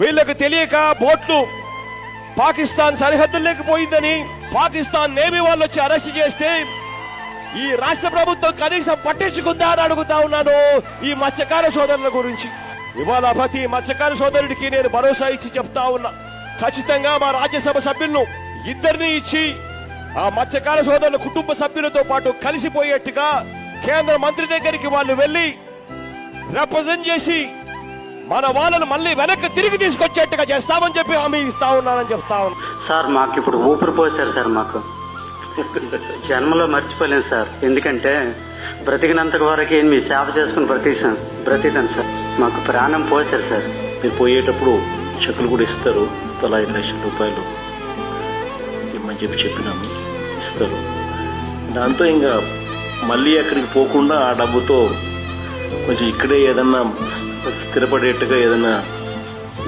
వీళ్ళకి తెలియక బోట్లు పాకిస్తాన్ సరిహద్దుల్లోకి పోయిందని పాకిస్తాన్ నేవీ వాళ్ళు వచ్చి అరెస్ట్ చేస్తే ఈ రాష్ట్ర ప్రభుత్వం కనీసం పట్టించుకుందా అని అడుగుతా ఉన్నాను ఈ మత్స్యకార సోదరుల గురించి. ఇవాళ ప్రతి మత్స్యకార సోదరుడికి నేను భరోసా ఇచ్చి చెప్తా ఉన్నా, ఖచ్చితంగా మా రాజ్యసభ సభ్యులను ఇద్దరిని ఇచ్చి ఆ మత్స్యకార సోదరుల కుటుంబ సభ్యులతో పాటు కలిసిపోయేట్టుగా కేంద్ర మంత్రి దగ్గరికి వాళ్ళు వెళ్లి రిప్రజెంట్ చేసి మన వాళ్ళను మళ్ళీ వెనక్కి తిరిగి తీసుకొచ్చేట్టుగా చేస్తామని చెప్పి హామీ ఇస్తా ఉన్నానని చెప్తా ఉన్నా. సార్ మాకు ఇప్పుడు ఊపిరి పోసారు సార్, మాకు జన్మలో మర్చిపోలేను సార్. ఎందుకంటే బ్రతికినంత వరకు మీ సేవ చేసుకుని బ్రతికాను సార్. మాకు ప్రాణం పోసారు సార్. మీరు పోయేటప్పుడు చెక్కులు కూడా ఇస్తారు, తలా 5 లక్షల రూపాయలు ఇమ్మని చెప్పినాము, ఇస్తారు. దాంతో ఇంకా మళ్ళీ అక్కడికి పోకుండా ఆ డబ్బుతో కొంచెం ఇక్కడే ఏదన్నా స్థిరపడేట్టుగా ఏదన్నా